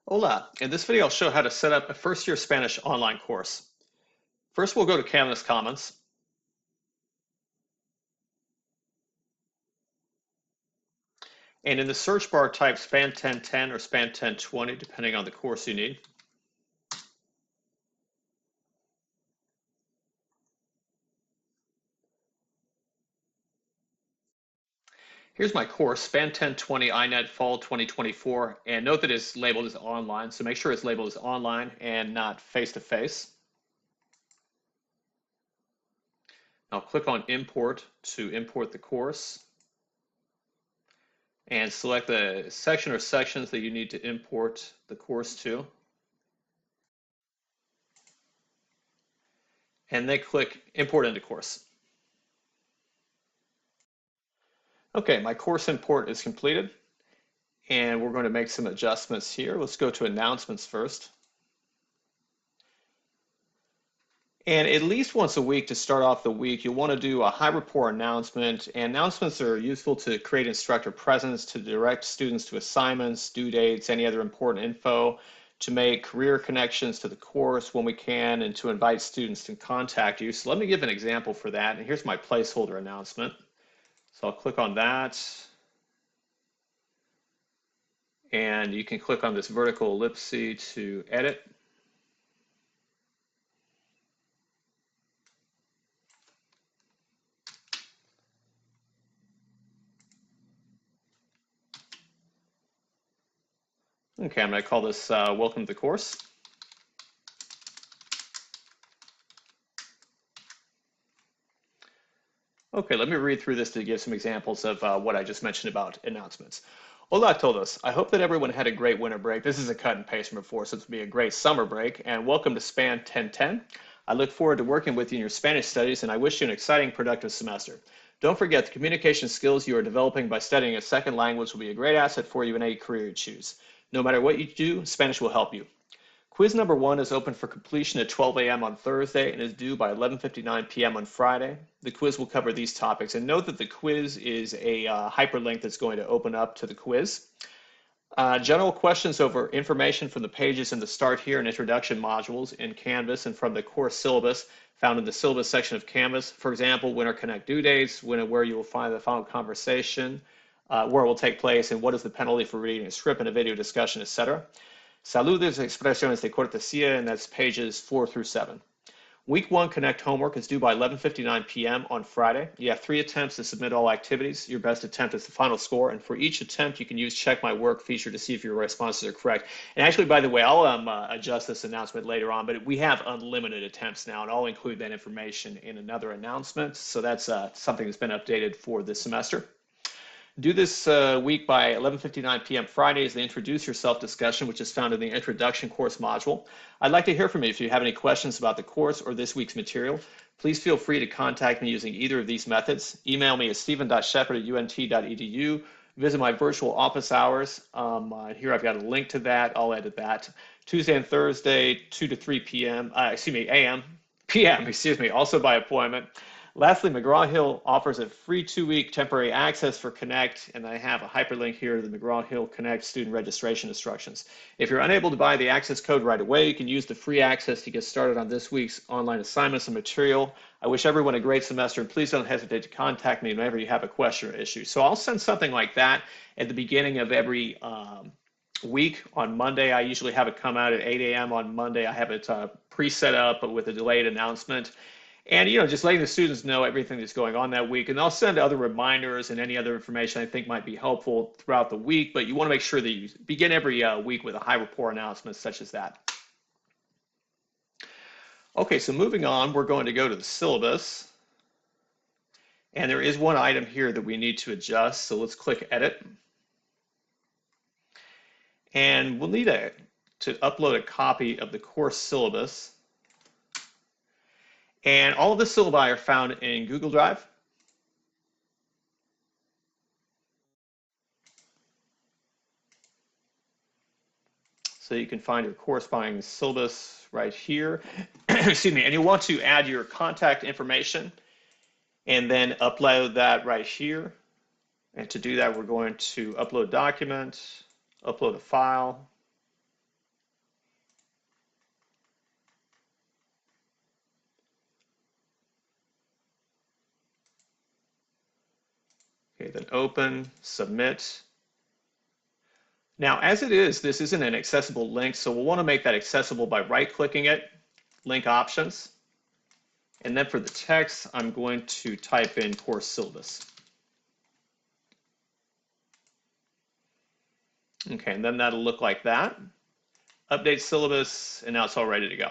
Hola! In this video, I'll show how to set up a first-year Spanish online course. First, we'll go to Canvas Commons. And in the search bar, type SPAN 1010 or SPAN 1020, depending on the course you need. Here's my course, SPAN 1020 INET Fall 2024. And note that it's labeled as online, so make sure it's labeled as online and not face-to-face. I'll click on Import to import the course. And select the section or sections that you need to import the course to. And then click Import into Course. Okay, my course import is completed, and we're going to make some adjustments here. Let's go to announcements first. And at least once a week to start off the week, you'll want to do a high rapport announcement. And announcements are useful to create instructor presence, to direct students to assignments, due dates, any other important info, to make career connections to the course when we can, and to invite students to contact you. So let me give an example for that. And here's my placeholder announcement. So I'll click on that. And you can click on this vertical ellipse to edit. Okay, I'm going to call this Welcome to the Course. Okay, let me read through this to give some examples of what I just mentioned about announcements. Hola a todos. I hope that everyone had a great winter break. This is a cut and paste from before, so it's going to be a great summer break. And welcome to SPAN 1010. I look forward to working with you in your Spanish studies, and I wish you an exciting, productive semester. Don't forget, the communication skills you are developing by studying a second language will be a great asset for you in any career you choose. No matter what you do, Spanish will help you. Quiz number 1 is open for completion at 12 a.m. on Thursday and is due by 11:59 p.m. on Friday. The quiz will cover these topics. And note that the quiz is a hyperlink that's going to open up to the quiz. General questions over information from the pages in the Start Here and Introduction modules in Canvas and from the course syllabus found in the syllabus section of Canvas. For example, when are Connect due dates, when and where you will find the final conversation, where it will take place, and what is the penalty for reading a script and a video discussion, etc. Saludos, expresiones de cortesía, and that's pages 4 through 7. Week 1 Connect homework is due by 11:59 p.m. on Friday. You have 3 attempts to submit all activities. Your best attempt is the final score, and for each attempt, you can use Check My Work feature to see if your responses are correct. And actually, by the way, I'll adjust this announcement later on, but we have unlimited attempts now, and I'll include that information in another announcement. So that's something that's been updated for this semester. Do this week by 11:59 p.m. Friday is the Introduce Yourself discussion, which is found in the Introduction course module. I'd like to hear from you if you have any questions about the course or this week's material. Please feel free to contact me using either of these methods. Email me at stephen.shepherd@unt.edu. Visit my virtual office hours. Here I've got a link to that. I'll edit that. Tuesday and Thursday, 2 to 3 p.m. PM, also by appointment. Lastly, McGraw-Hill offers a free 2-week temporary access for Connect, and I have a hyperlink here to the McGraw-Hill Connect student registration instructions. If you're unable to buy the access code right away, you can use the free access to get started on this week's online assignments and material. I wish everyone a great semester, and please don't hesitate to contact me whenever you have a question or issue. So I'll send something like that at the beginning of every week. On Monday, I usually have it come out at 8 a.m. on Monday. I have it pre-set up but with a delayed announcement. And, just letting the students know everything that's going on that week. And I'll send other reminders and any other information I think might be helpful throughout the week. But you want to make sure that you begin every week with a high rapport announcement such as that. Okay, so moving on, we're going to go to the syllabus. And there is one item here that we need to adjust. So let's click Edit. And we'll need to upload a copy of the course syllabus. And all of the syllabi are found in Google Drive. So you can find your corresponding syllabus right here. Excuse me. And you'll want to add your contact information and then upload that right here. And to do that, we're going to upload document, upload a file. Okay, then open, submit. Now, as it is, this isn't an accessible link, so we'll want to make that accessible by right-clicking it, link options, and then for the text, I'm going to type in course syllabus. Okay, and then that'll look like that. Update syllabus, and now it's all ready to go.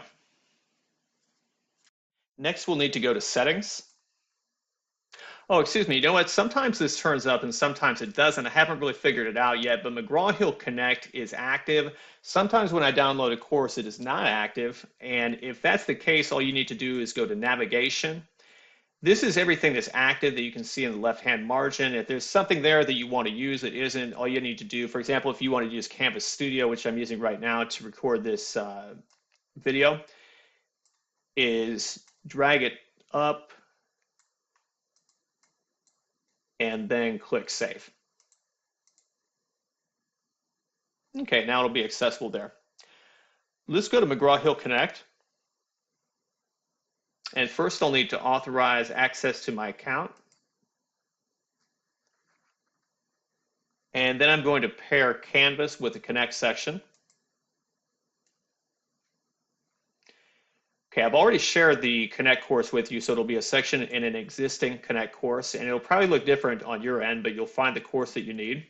Next, we'll need to go to settings. Oh, excuse me. You know what? Sometimes this turns up and sometimes it doesn't. I haven't really figured it out yet, but McGraw-Hill Connect is active. Sometimes when I download a course, it is not active. And if that's the case, all you need to do is go to navigation. This is everything that's active that you can see in the left-hand margin. If there's something there that you want to use that isn't, all you need to do, for example, if you want to use Canvas Studio, which I'm using right now to record this video, is drag it up and then click Save. Okay, now it'll be accessible there. Let's go to McGraw-Hill Connect. And first I'll need to authorize access to my account. And then I'm going to pair Canvas with the Connect section. Okay, I've already shared the Connect course with you, so it'll be a section in an existing Connect course, and it'll probably look different on your end, but you'll find the course that you need.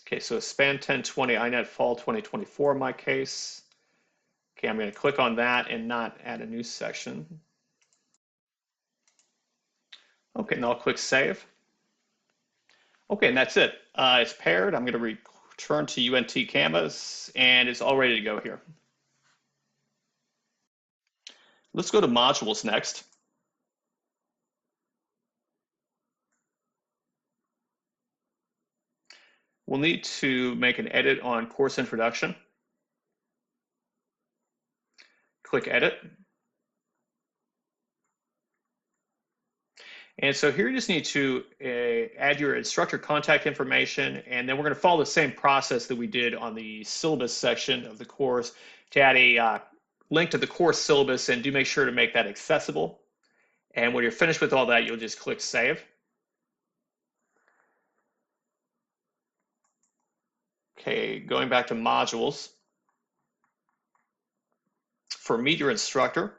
Okay, so SPAN 1020 INET Fall 2024 in my case. Okay, I'm going to click on that and not add a new section. Okay, now I'll click Save. Okay, and that's it. It's paired. I'm going to return to UNT Canvas, and it's all ready to go here. Let's go to modules next. We'll need to make an edit on course introduction. Click Edit. And so here you just need to add your instructor contact information, and then we're going to follow the same process that we did on the syllabus section of the course to add a link to the course syllabus, and do make sure to make that accessible. And when you're finished with all that, you'll just click Save. Okay, going back to modules. For Meet Your Instructor.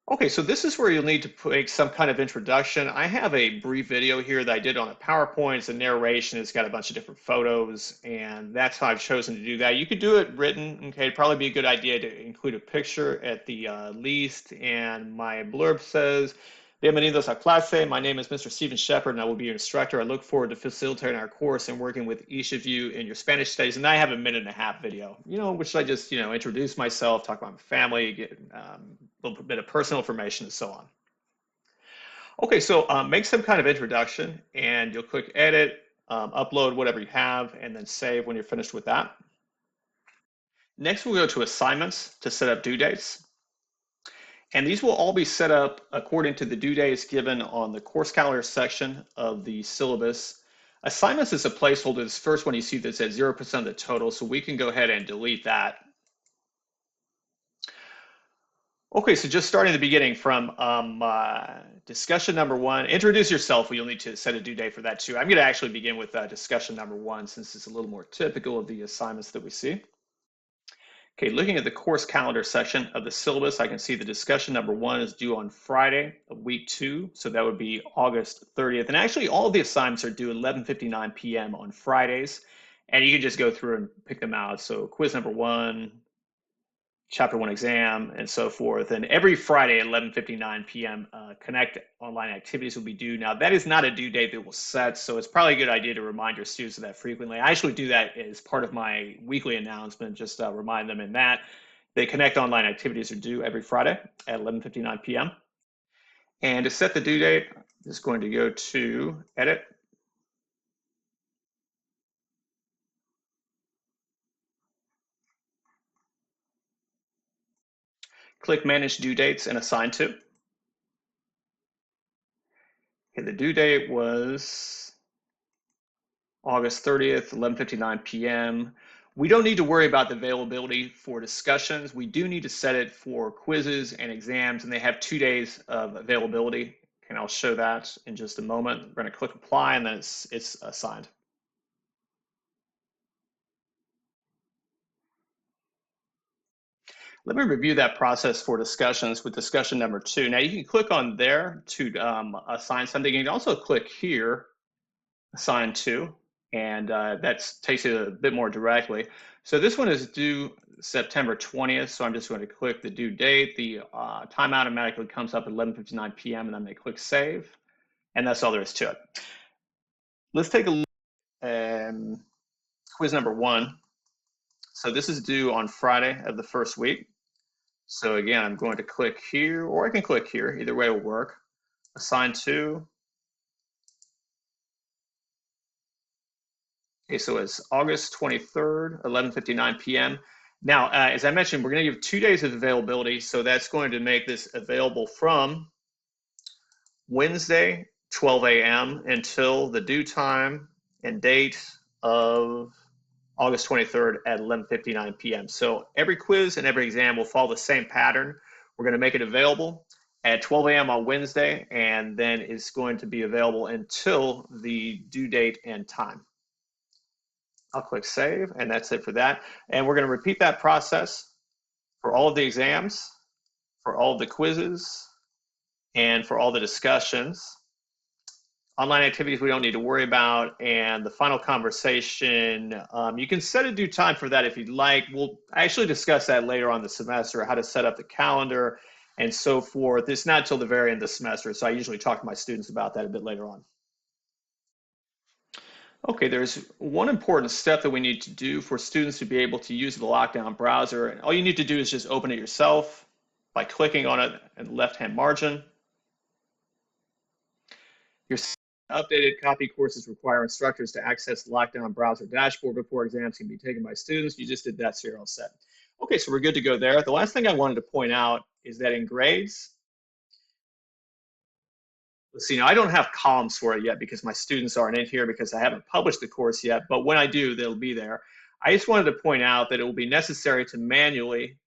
Okay, so this is where you'll need to make some kind of introduction. I have a brief video here that I did on a PowerPoint. It's a narration. It's got a bunch of different photos, and that's how I've chosen to do that. You could do it written. Okay, it'd probably be a good idea to include a picture at the least. And my blurb says, Bienvenidos a clase. My name is Mr. Steven Shepard, and I will be your instructor. I look forward to facilitating our course and working with each of you in your Spanish studies. And I have a 1.5-minute video, which I just, introduce myself, talk about my family, get a little bit of personal information, and so on. Okay, so make some kind of introduction, and you'll click Edit, upload whatever you have, and then save when you're finished with that. Next, we'll go to assignments to set up due dates. And these will all be set up according to the due dates given on the course calendar section of the syllabus. Assignments is a placeholder. This first one you see that's at 0% of the total, so we can go ahead and delete that. Okay, so just starting at the beginning from discussion number 1, introduce yourself. You'll need to set a due date for that too. I'm going to actually begin with discussion number 1 since it's a little more typical of the assignments that we see. Okay, looking at the course calendar section of the syllabus, I can see the discussion number 1 is due on Friday of week 2, so that would be August 30th. And actually, all of the assignments are due 11:59 p.m. on Fridays, and you can just go through and pick them out. So quiz number 1, chapter 1 exam, and so forth. And every Friday at 11:59 p.m., Connect online activities will be due. Now, that is not a due date that we'll set, so it's probably a good idea to remind your students of that frequently. I actually do that as part of my weekly announcement, just remind them in that. The Connect online activities are due every Friday at 11:59 p.m. And to set the due date, I'm just going to go to Edit. Click Manage Due Dates and Assign To. Okay, the due date was August 30th, 11:59 p.m. We don't need to worry about the availability for discussions. We do need to set it for quizzes and exams, and they have 2 days of availability. And I'll show that in just a moment. We're going to click apply, and then it's assigned. Let me review that process for discussions with discussion number 2. Now you can click on there to assign something. You can also click here, assign to, and that takes you a bit more directly. So this one is due September 20th. So I'm just going to click the due date. The time automatically comes up at 11:59 p.m. and then they click save. And that's all there is to it. Let's take a look at quiz number 1. So this is due on Friday of the first week. So again, I'm going to click here, or I can click here. Either way will work. Assign to. Okay, so it's August 23rd, 11:59 p.m. Now, as I mentioned, we're going to give 2 days of availability. So that's going to make this available from Wednesday, 12 a.m. until the due time and date of August 23rd at 11:59 p.m. So every quiz and every exam will follow the same pattern. We're going to make it available at 12 a.m. on Wednesday, and then it's going to be available until the due date and time. I'll click save, and that's it for that. And we're going to repeat that process for all of the exams, for all of the quizzes, and for all the discussions. Online activities we don't need to worry about, and the final conversation, you can set a due time for that if you'd like. We'll actually discuss that later on the semester, how to set up the calendar and so forth. It's not until the very end of the semester, so I usually talk to my students about that a bit later on. Okay, there's one important step that we need to do for students to be able to use the Lockdown browser. And all you need to do is just open it yourself by clicking on it in the left-hand margin. Your updated copy courses require instructors to access the Lockdown browser dashboard before exams can be taken by students. You just did that, so you're all set. Okay, so we're good to go there. The last thing I wanted to point out is that in grades, let's see, now I don't have columns for it yet because my students aren't in here because I haven't published the course yet, but when I do, they'll be there. I just wanted to point out that it will be necessary to manually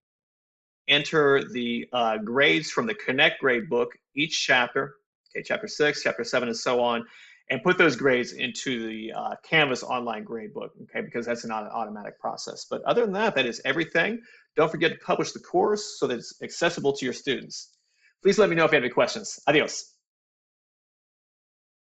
enter the grades from the Connect grade book, each chapter, okay, chapter 6, chapter 7, and so on, and put those grades into the Canvas online grade book, okay, because that's not an automatic process. But other than that, that is everything. Don't forget to publish the course so that it's accessible to your students. Please let me know if you have any questions. Adios.